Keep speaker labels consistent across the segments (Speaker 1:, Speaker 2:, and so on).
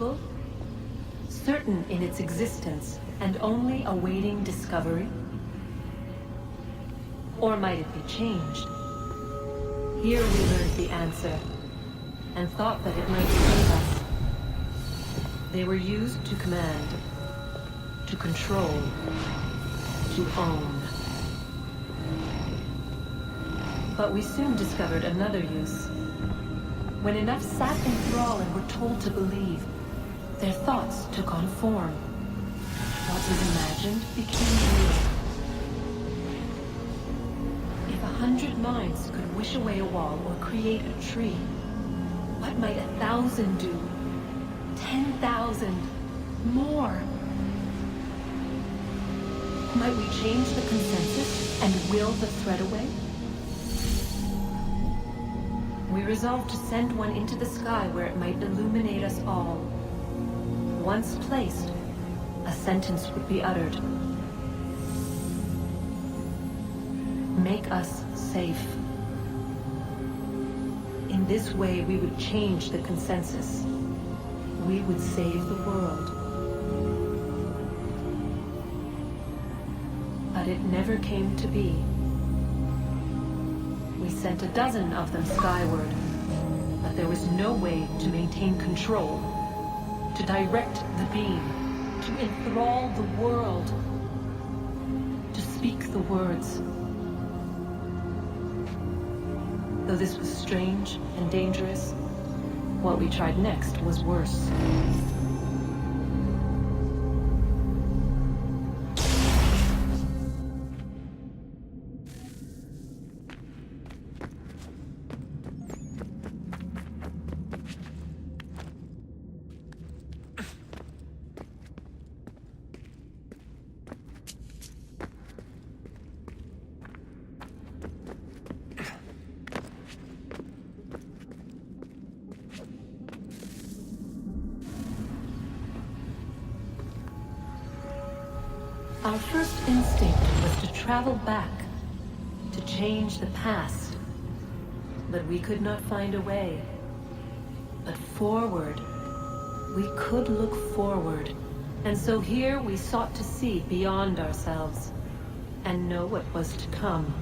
Speaker 1: immutable, certain in its existence and only awaiting discovery? Or might it be changed? Here we learned the answer, and thought that it might save us. They were used to command, to control, to own. But we soon discovered another use. When enough sat in thrall and were told to believe, their thoughts took on form. What was imagined became real. If 100 minds could wish away a wall or create a tree, what might 1,000 do? 10,000? More? Might we change the consensus and will the threat away? We resolved to send one into the sky where it might illuminate us all. Once placed, a sentence would be uttered. Make us safe. In this way, we would change the consensus. We would save the world. But it never came to be. We sent a dozen of them skyward, but there was no way to maintain control, to direct the beam, to enthrall the world, to speak the words. Though this was strange and dangerous, what we tried next was worse. Our first instinct was to travel back, to change the past. But we could not find a way. But forward, we could look forward. And so here we sought to see beyond ourselves, and know what was to come.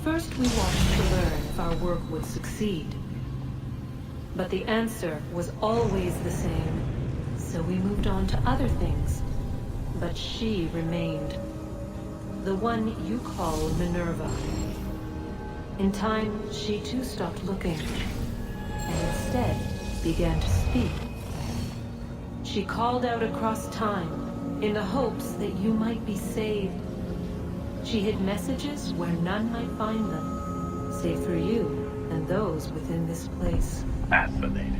Speaker 1: First we watched to learn if our work would succeed. But the answer was always the same. So we moved on to other things, but she remained. The one you call Minerva. In time, she too stopped looking, and instead began to speak. She called out across time, in the hopes that you might be saved. She hid messages where none might find them, save for you and those within this place.
Speaker 2: Fascinating.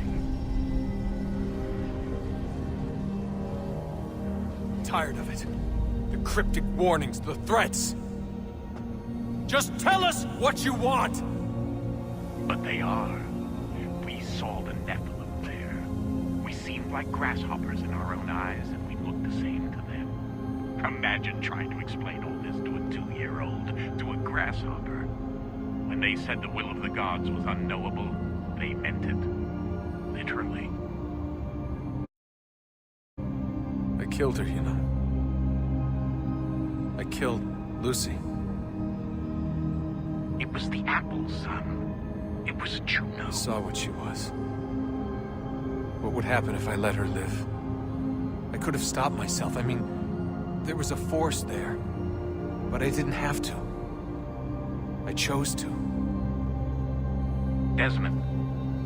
Speaker 3: Tired of it. The cryptic warnings, the threats. Just tell us what you want!
Speaker 2: But they are. We saw the Nephilim there. We seemed like grasshoppers in our own eyes, and we looked the same to them. Imagine trying to explain all this to a 2-year-old, to a grasshopper. When they said the will of the gods was unknowable, they meant it. Literally.
Speaker 3: I killed her, you know. I killed Lucy.
Speaker 2: It was the apple, son. It was Juno.
Speaker 3: I saw what she was. What would happen if I let her live? I could have stopped myself. I mean, there was a force there. But I didn't have to. I chose to.
Speaker 2: Desmond.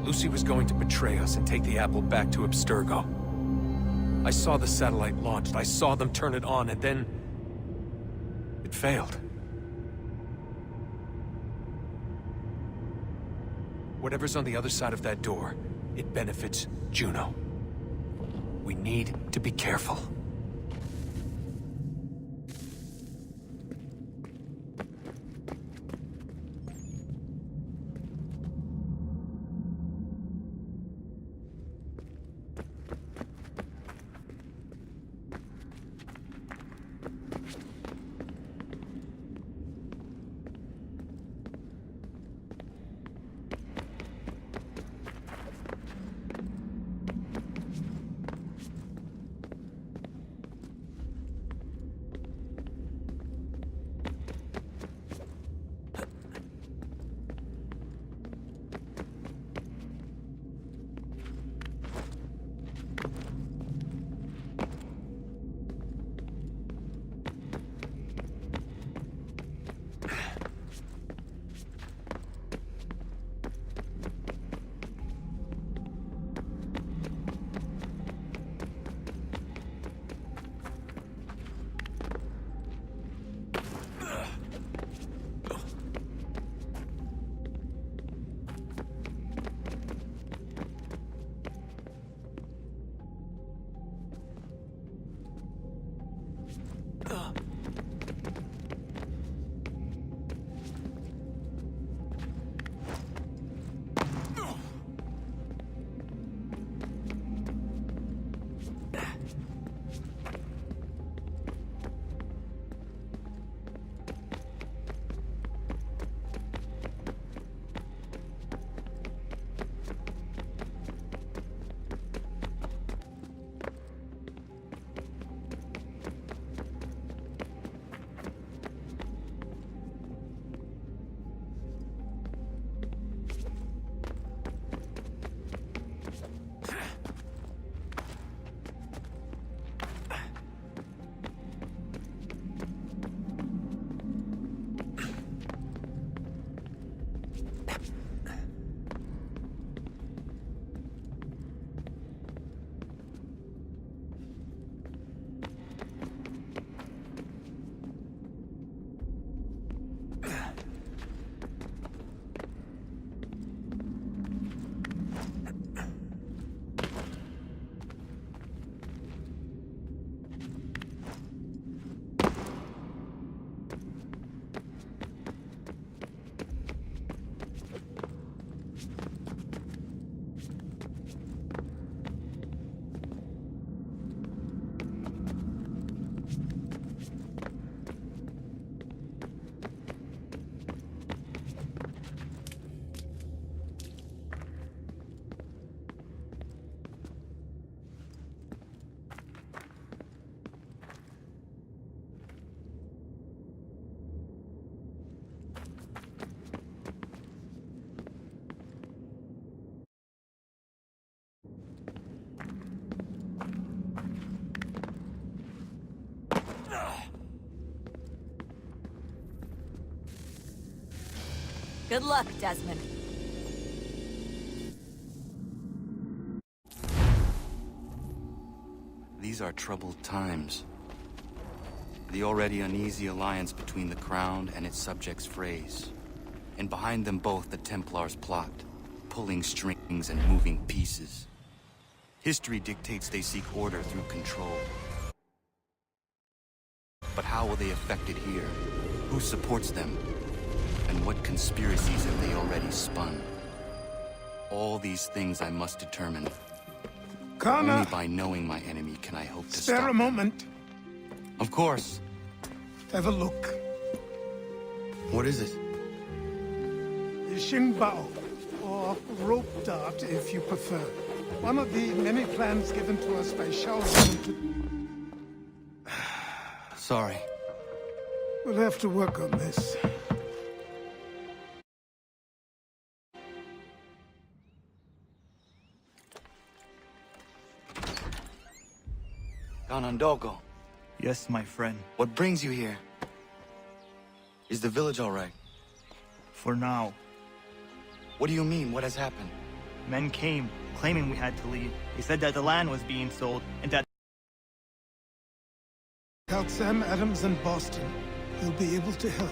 Speaker 3: Lucy was going to betray us and take the apple back to Abstergo. I saw the satellite launched. I saw them turn it on, and then it failed. Whatever's on the other side of that door, it benefits Juno. We need to be careful.
Speaker 4: Good luck, Desmond.
Speaker 5: These are troubled times. The already uneasy alliance between the Crown and its subjects frays. And behind them both the Templars plot, pulling strings and moving pieces. History dictates they seek order through control. But how will they affect it here? Who supports them? And what conspiracies have they already spun? All these things I must determine.
Speaker 6: Connor,
Speaker 5: Only by knowing my enemy can I hope to
Speaker 6: spare
Speaker 5: stop
Speaker 6: a moment.
Speaker 5: Of course.
Speaker 6: Have a look.
Speaker 5: What is it?
Speaker 6: The Xingbao, or rope dart if you prefer. One of the many plans given to us by Shao Zhang to...
Speaker 5: Sorry.
Speaker 6: We'll have to work on this.
Speaker 5: Ganondorgo,
Speaker 7: Yes, my friend.
Speaker 5: what brings you here? Is the village all right?
Speaker 7: For now,
Speaker 5: What do you mean? What has happened?
Speaker 7: men came, claiming we had to leave. They said that the land was being sold, and that...
Speaker 6: Out Sam Adams in Boston. He'll be able to help.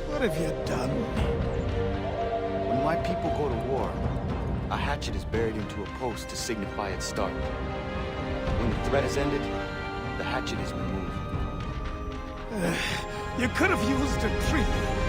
Speaker 6: What have you done?
Speaker 5: When my people go to war, a hatchet is buried into a post to signify its start. When the threat is ended, the hatchet is removed.
Speaker 6: You could have used a tree.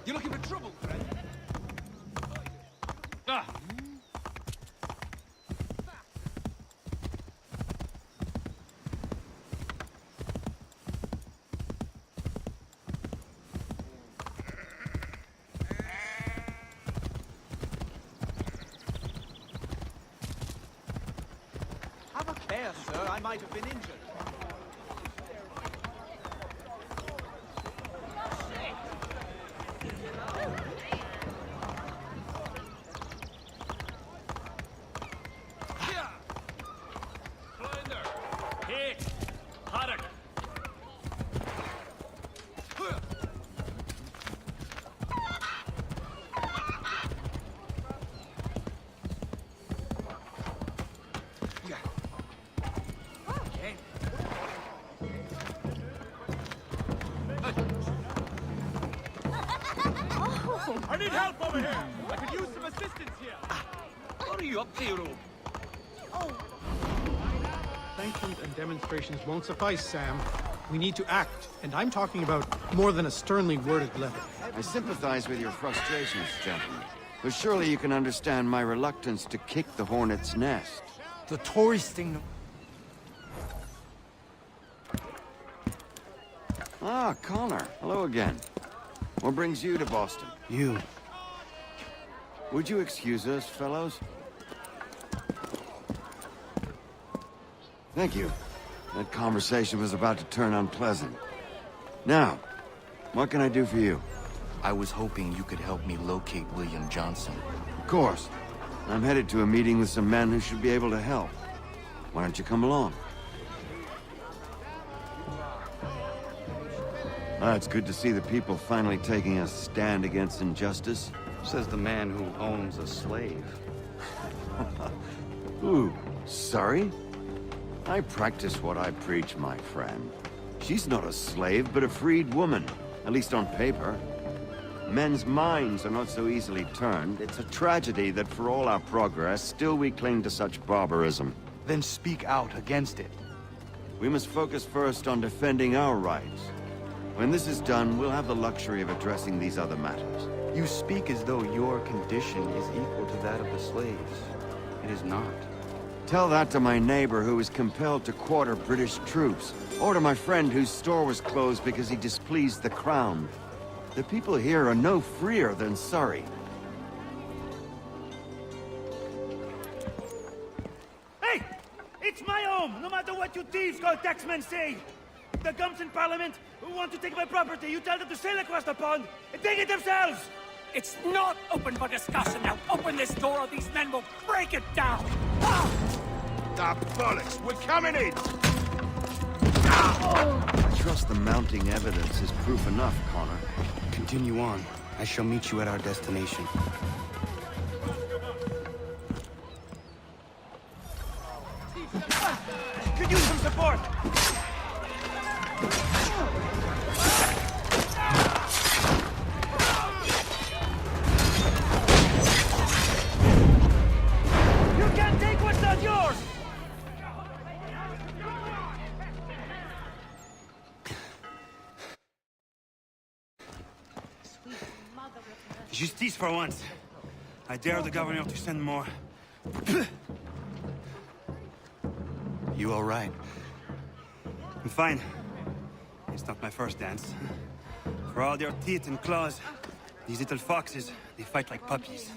Speaker 3: You looking for trouble, friend? Ah!
Speaker 4: sir. I might have been injured.
Speaker 2: I need help over here! I could use some assistance here!
Speaker 8: What are you up to, Robe?
Speaker 6: Sanctions and demonstrations won't suffice, Sam. We need to act, and I'm talking about more than a sternly worded letter.
Speaker 9: I sympathize with your frustrations, gentlemen. But surely you can understand my reluctance to kick the hornet's nest.
Speaker 3: The tourist thing...
Speaker 9: Ah, Connor. Hello again. What brings you to Boston?
Speaker 7: You.
Speaker 9: Would you excuse us, fellows? Thank you. That conversation was about to turn unpleasant. Now, what can I do for you?
Speaker 5: I was hoping you could help me locate William Johnson.
Speaker 9: Of course. I'm headed to a meeting with some men who should be able to help. Why don't you come along? It's good to see the people finally taking a stand against injustice.
Speaker 5: Says the man who owns a slave.
Speaker 9: Ooh, sorry? I practice what I preach, my friend. She's not a slave, but a freed woman, at least on paper. Men's minds are not so easily turned. It's a tragedy that for all our progress, still we cling to such barbarism.
Speaker 7: Then speak out against it.
Speaker 9: We must focus first on defending our rights. When this is done, we'll have the luxury of addressing these other matters.
Speaker 5: You speak as though your condition is equal to that of the slaves. It is not.
Speaker 9: Tell that to my neighbor who was compelled to quarter British troops, or to my friend whose store was closed because he displeased the crown. The people here are no freer than Surrey.
Speaker 10: Hey! It's my home, no matter what you thieves called taxmen say! The gums in Parliament who want to take my property, you tell them to sail across the pond and take it themselves!
Speaker 8: It's not open for discussion now. Open this door or these men will break it down.
Speaker 4: Ah, bollocks! We're coming in!
Speaker 9: I trust the mounting evidence is proof enough, Connor.
Speaker 7: Continue on. I shall meet you at our destination.
Speaker 10: Could use some support! You can't take what's not yours! Justice for once. I dare the governor to send more.
Speaker 7: You all right?
Speaker 10: I'm fine. It's not my first dance. For all their teeth and claws, these little foxes, they fight like puppies.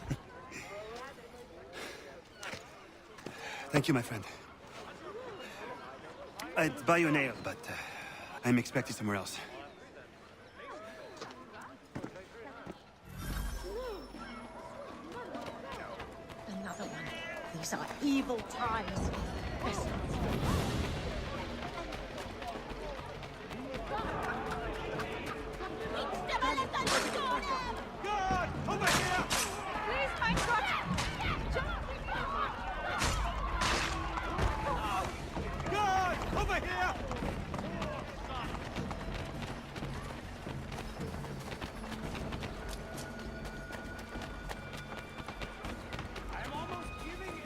Speaker 10: Thank you, my friend. I'd buy you an ale, but I'm expected somewhere else.
Speaker 11: Another one. These are evil times.
Speaker 10: God! Over here!
Speaker 11: Please, my
Speaker 10: God! Over here! I'm almost giving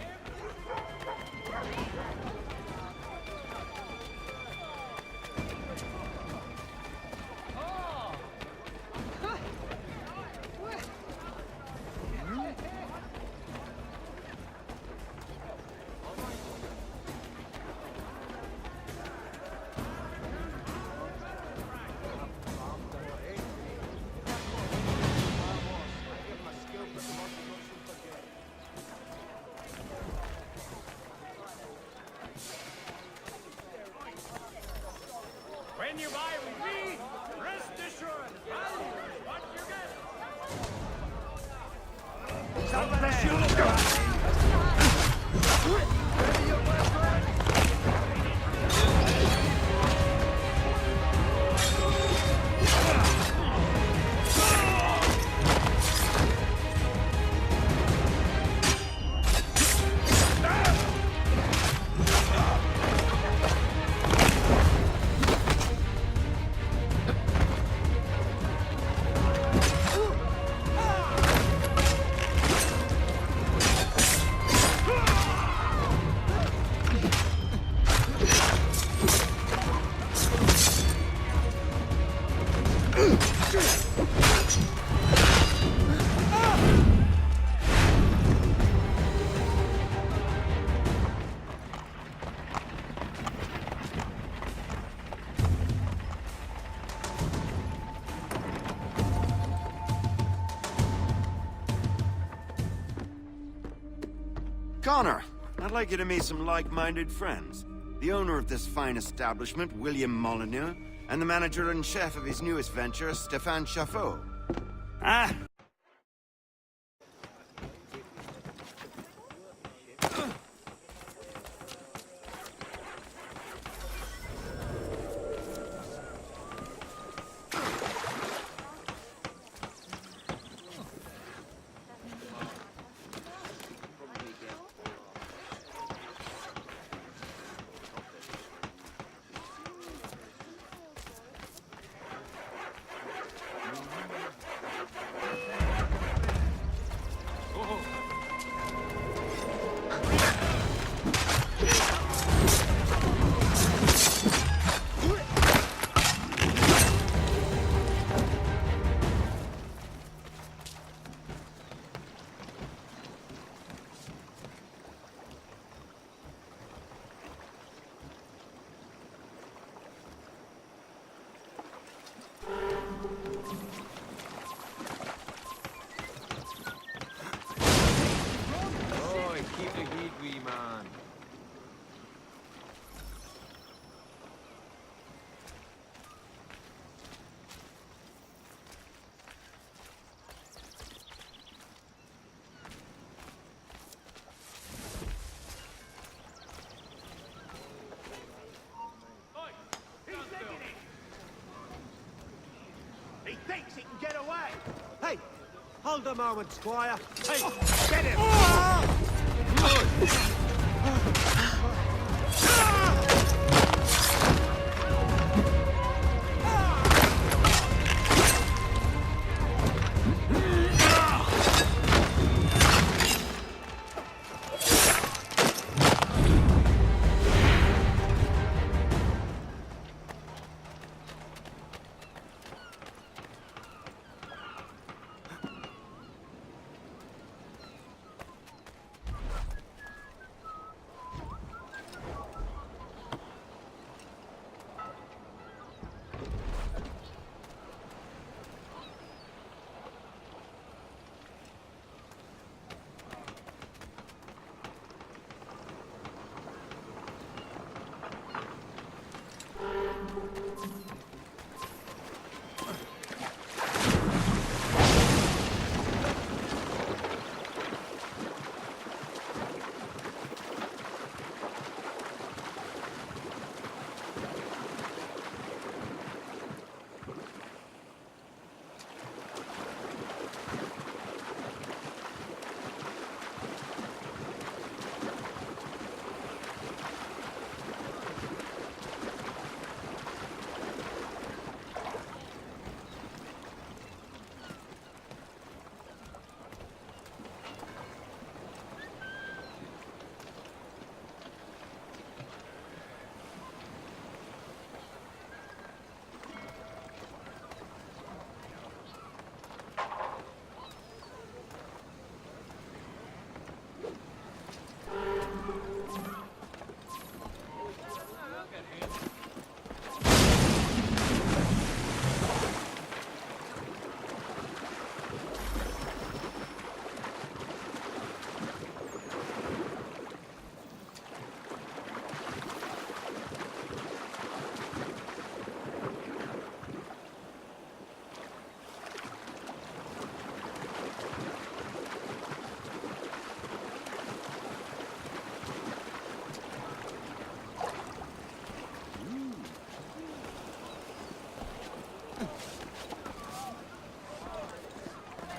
Speaker 9: Connor, I'd like you to meet some like-minded friends. The owner of this fine establishment, William Molyneux, and the manager and chef of his newest venture, Stéphane Chaffeau.
Speaker 10: Ah,
Speaker 4: He thinks he can get away!
Speaker 10: hey, hold a moment, Squire. Hey,
Speaker 4: Get him!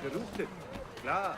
Speaker 4: Gerüstet. Klar.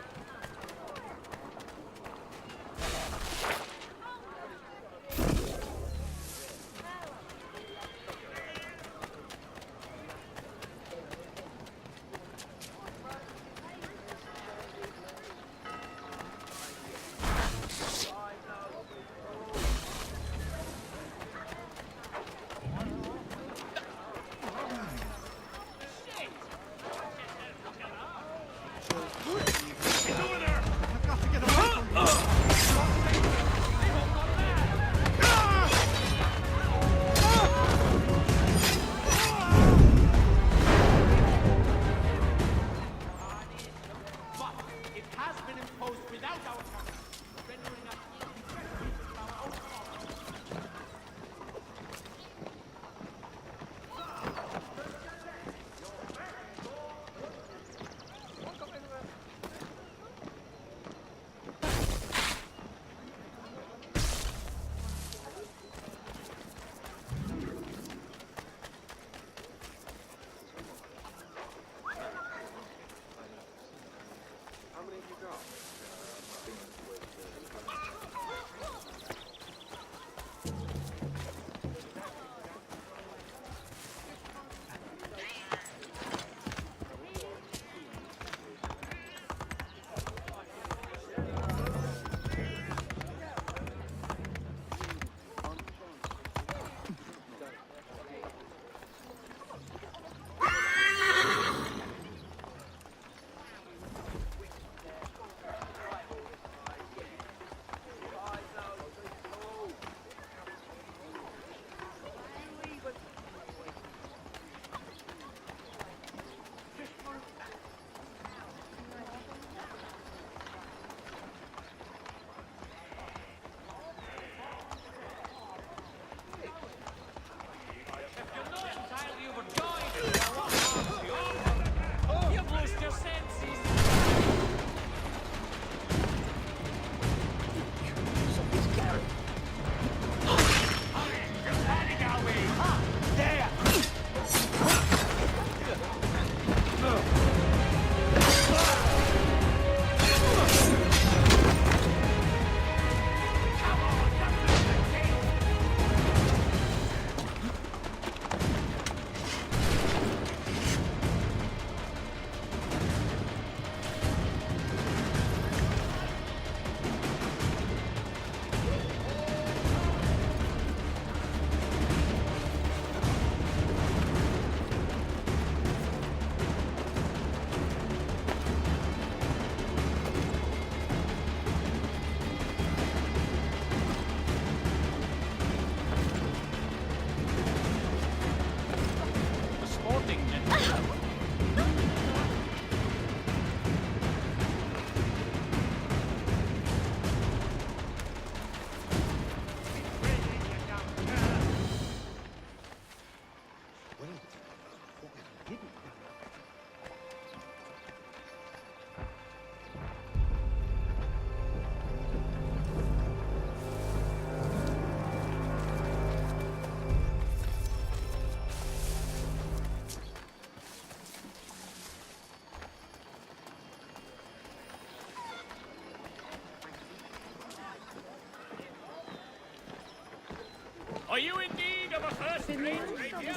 Speaker 8: Are you in need of a first-rate rapier?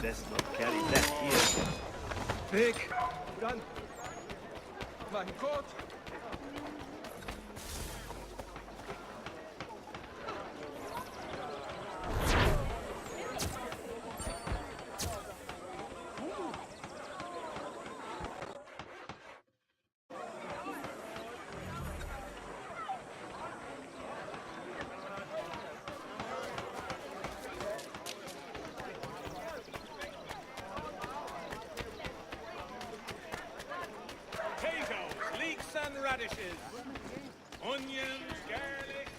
Speaker 10: Let's not carry that here.
Speaker 3: Weg! Run! Mein Gott!
Speaker 8: dishes. Onions, garlic.